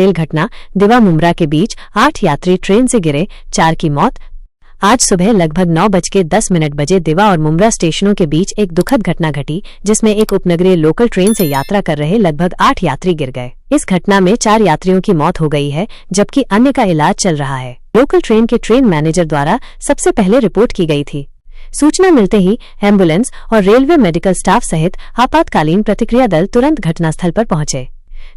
Rail घटना दिवा मुमरा के बीच 8 यात्री ट्रेन से गिरे, 4 की मौत। आज सुबह लगभग 9:10 बजे दिवा और मुमरा स्टेशनों के बीच एक दुखद घटना घटी, जिसमें एक उपनगरीय लोकल ट्रेन से यात्रा कर रहे लगभग 8 यात्री गिर गए। इस घटना में 4 यात्रियों की मौत हो गई है, जबकि अन्य का इलाज चल रहा है। लोकल ट्रेन के ट्रेन मैनेजर द्वारा सबसे पहले रिपोर्ट की गई थी। सूचना मिलते ही एम्बुलेंस और रेलवे मेडिकल स्टाफ सहित आपातकालीन प्रतिक्रिया दल तुरंत घटनास्थल पर पहुंचे।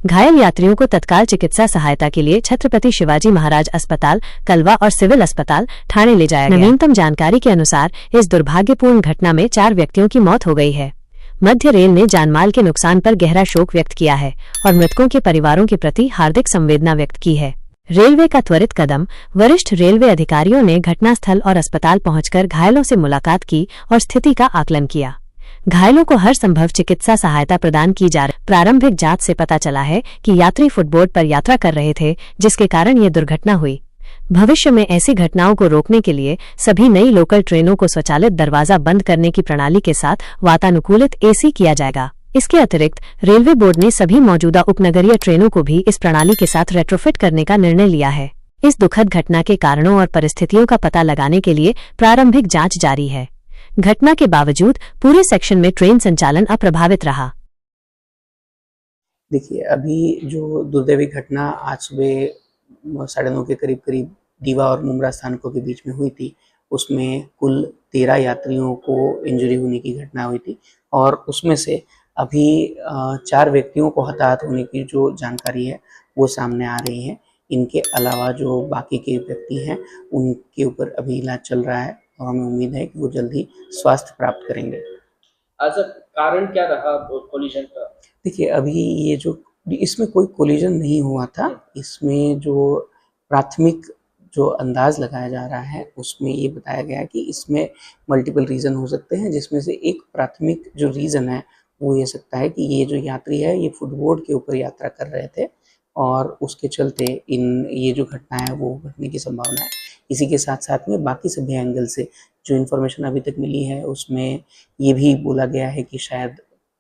घायल यात्रियों को तत्काल चिकित्सा सहायता के लिए छत्रपति शिवाजी महाराज अस्पताल कलवा और सिविल अस्पताल ठाणे ले जाया गया। नवीनतम जानकारी के अनुसार इस दुर्भाग्यपूर्ण घटना में 4 व्यक्तियों की मौत हो गई है। मध्य रेल ने जानमाल के नुकसान पर गहरा शोक व्यक्त किया है और मृतकों के परिवारों के प्रति हार्दिक संवेदना व्यक्त की है। रेलवे का त्वरित कदम, वरिष्ठ रेलवे अधिकारियों ने घटनास्थल और अस्पताल पहुंचकर घायलों से मुलाकात की और स्थिति का आकलन किया। घायलों को हर संभव चिकित्सा सहायता प्रदान की जा रही। प्रारंभिक जांच से पता चला है कि यात्री फुटबोर्ड पर यात्रा कर रहे थे, जिसके कारण ये दुर्घटना हुई। भविष्य में ऐसी घटनाओं को रोकने के लिए सभी नई लोकल ट्रेनों को स्वचालित दरवाजा बंद करने की प्रणाली के साथ वातानुकूलित एसी किया जाएगा। इसके अतिरिक्त रेलवे बोर्ड ने सभी मौजूदा उपनगरीय ट्रेनों को भी इस प्रणाली के साथ रेट्रोफिट करने का निर्णय लिया है। इस दुखद घटना के कारणों और परिस्थितियों का पता लगाने के लिए प्रारंभिक जांच जारी है। घटना के बावजूद पूरे सेक्शन में ट्रेन संचालन अप्रभावित रहा। देखिए, अभी जो दुर्दैवी घटना आज सुबह 9:30 के करीब दीवा और मुमरा स्थानकों के बीच में हुई थी, उसमें कुल 13 यात्रियों को इंजरी होने की घटना हुई थी और उसमें से अभी 4 व्यक्तियों को हताहत होने की जो जानकारी है वो सामने आ रही है। इनके अलावा जो बाकी के व्यक्ति हैं उनके ऊपर अभी इलाज चल रहा है और हमें उम्मीद है कि वो जल्दी स्वास्थ्य प्राप्त करेंगे। अच्छा, कारण क्या रहा कोलिजन का? देखिए, अभी ये जो इसमें कोई कोलिजन नहीं हुआ था। इसमें जो प्राथमिक जो अंदाज लगाया जा रहा है उसमें ये बताया गया है कि इसमें मल्टीपल रीज़न हो सकते हैं, जिसमें से एक प्राथमिक जो रीज़न है वो ये सकता है कि ये जो यात्री है ये फुटबोर्ड के ऊपर यात्रा कर रहे थे और उसके चलते ये जो घटना है वो घटने की संभावना है। इसी के साथ साथ में बाकी सभी एंगल से जो इन्फॉर्मेशन अभी तक मिली है उसमें ये भी बोला गया है कि शायद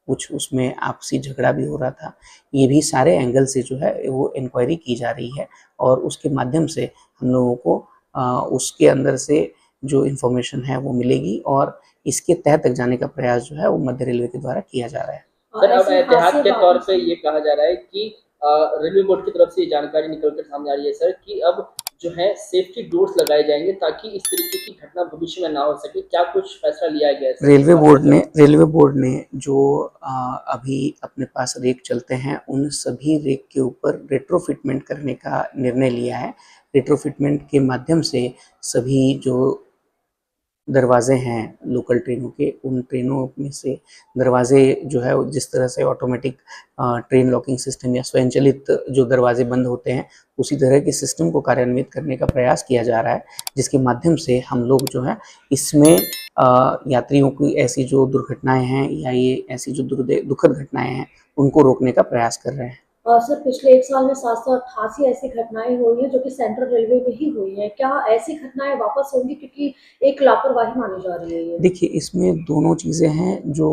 कुछ उसमें आपसी झगड़ा भी हो रहा था। ये भी सारे एंगल से जो है वो इंक्वायरी की जा रही है और उसके माध्यम से हम लोगों को उसके अंदर से जो इन्फॉर्मेशन है वो मिलेगी और इसके तह तक जाने का प्रयास जो है वो मध्य रेलवे के द्वारा किया जा रहा है। सर, अब एहतियात के तौर पे ये कहा जा रहा है कि रेलवे बोर्ड की तरफ से ये जानकारी निकलकर सामने आ रही है सर कि अब जो है सेफ्टी डोर्स लगाए जाएंगे ताकि इस तरीके की घटना भविष्य में ना हो सके। क्या कुछ फैसला लिया गया है? रेलवे बोर्ड ने जो अभी अपने पास रेक चलते हैं उन सभी रेक के ऊपर रेट्रोफिटमेंट करने का निर्णय लिया है। रेट्रोफिटमेंट के माध्यम से सभी जो दरवाजे हैं लोकल ट्रेनों के, उन ट्रेनों में से दरवाजे जो है जिस तरह से ऑटोमेटिक ट्रेन लॉकिंग सिस्टम या स्वयंचलित जो दरवाजे बंद होते हैं उसी तरह के सिस्टम को कार्यान्वित करने का प्रयास किया जा रहा है, जिसके माध्यम से हम लोग जो है इसमें यात्रियों की ऐसी जो दुर्घटनाएं हैं या ये ऐसी जो दुखद घटनाएं हैं उनको रोकने का प्रयास कर रहे हैं। सर, पिछले 1 साल में 788 ऐसी घटनाएं हुई हैं जो कि सेंट्रल रेलवे में ही हुई हैं। क्या ऐसी घटनाएं वापस होंगी, क्योंकि एक लापरवाही मानी जा रही है ये? देखिए, इसमें दोनों चीज़ें हैं। जो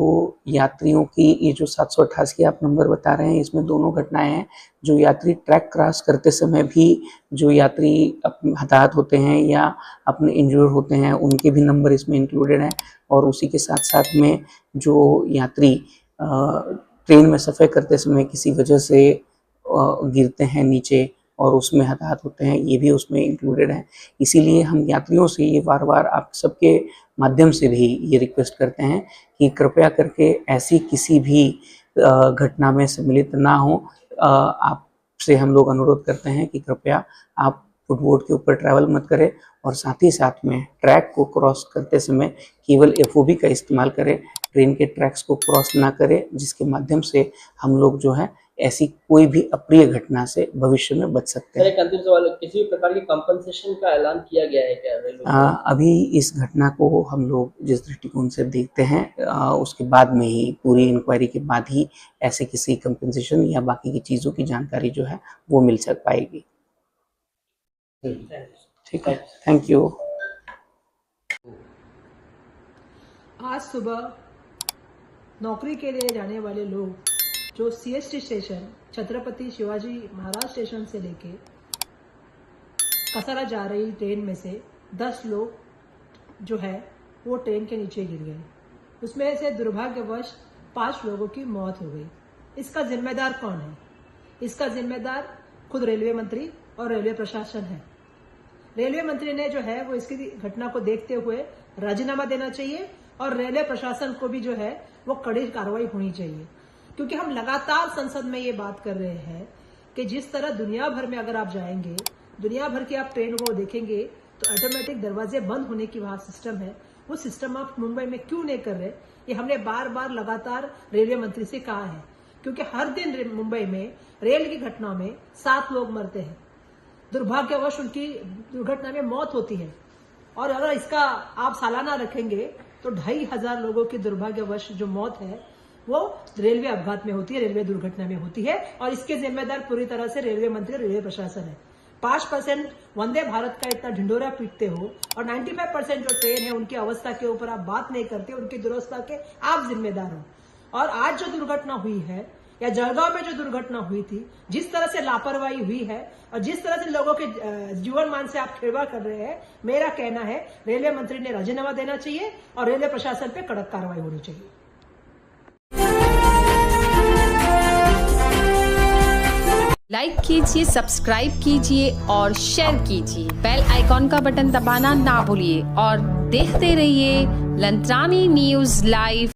यात्रियों की ये जो 788 आप नंबर बता रहे हैं, इसमें दोनों घटनाएं हैं। जो यात्री ट्रैक क्रॉस करते समय भी जो यात्री हताहत होते हैं या अपने इंजूर होते हैं उनके भी नंबर इसमें इंक्लूडेड हैं और उसी के साथ साथ में जो यात्री ट्रेन में सफ़र करते समय किसी वजह से गिरते हैं नीचे और उसमें हताहत होते हैं, ये भी उसमें इंक्लूडेड है। इसीलिए हम यात्रियों से ये बार-बार आप सबके माध्यम से भी ये रिक्वेस्ट करते हैं कि कृपया करके ऐसी किसी भी घटना में सम्मिलित ना हो। आपसे हम लोग अनुरोध करते हैं कि कृपया आप फुटबोर्ड के ऊपर ट्रैवल मत करें और साथ ही साथ में ट्रैक को क्रॉस करते समय केवल एफओबी का इस्तेमाल करें। ट्रेन के ट्रैक्स को क्रॉस ना करें, जिसके माध्यम से हम लोग जो है ऐसी कोई भी अप्रिय घटना से भविष्य में बच सकते हैं। एक अंतिम सवाल, किसी भी प्रकार की कंपनसेशन का ऐलान किया गया है क्या? अभी इस घटना को हम लोग जिस दृष्टिकोण से देखते हैं उसके बाद में ही पूरी इंक्वायरी के बाद ही ऐसे किसी कंपनसेशन या बाकी की चीज़ों की जानकारी जो है वो मिल सक पाएगी। ठीक है, थैंक यू। आज सुबह नौकरी के लिए जाने वाले लोग जो CST station Chhatrapati Shivaji Maharaj station से लेके कसारा जा रही ट्रेन में से 10 लोग जो है वो ट्रेन के नीचे गिर गए। उसमें से दुर्भाग्यवश 5 लोगों की मौत हो गई। इसका जिम्मेदार कौन है? इसका जिम्मेदार खुद रेलवे मंत्री और रेलवे प्रशासन है। रेलवे मंत्री ने जो है वो इसकी घटना को देखते हुए राजीनामा देना चाहिए और रेलवे प्रशासन को भी जो है वो कड़ी कार्रवाई होनी चाहिए, क्योंकि हम लगातार संसद में ये बात कर रहे हैं कि जिस तरह दुनिया भर में अगर आप जाएंगे, दुनिया भर की आप ट्रेन को देखेंगे तो ऑटोमेटिक दरवाजे बंद होने की वहां सिस्टम है। वो सिस्टम आप मुंबई में क्यों नहीं कर रहे? ये हमने बार बार लगातार रेलवे मंत्री से कहा है, क्योंकि हर दिन मुंबई में रेल की घटना में 7 लोग मरते हैं। दुर्भाग्यवश उनकी दुर्घटना में मौत होती है, और अगर इसका आप सालाना रखेंगे तो 2500 लोगों की दुर्भाग्यवश जो मौत है वो रेलवे अपघात में होती है, रेलवे दुर्घटना में होती है, और इसके जिम्मेदार पूरी तरह से रेलवे मंत्री, रेलवे प्रशासन है। 5% वंदे भारत का इतना ढिंडोरा पीटते हो और 95% जो ट्रेन है उनकी अवस्था के ऊपर आप बात नहीं करते, उनकी दुरुस्ता के आप जिम्मेदार हो। और आज जो दुर्घटना हुई है या जलगांव में जो दुर्घटना हुई थी, जिस तरह से लापरवाही हुई है और जिस तरह से लोगों के जीवन मान से आप खिलवाड़ कर रहे हैं, मेरा कहना है रेलवे मंत्री ने राजीनामा देना चाहिए और रेलवे प्रशासन पे कड़क कार्रवाई होनी चाहिए। लाइक कीजिए, सब्सक्राइब कीजिए और शेयर कीजिए। बेल आइकॉन का बटन दबाना ना भूलिए और देखते रहिए लंत्रानी न्यूज़ लाइव।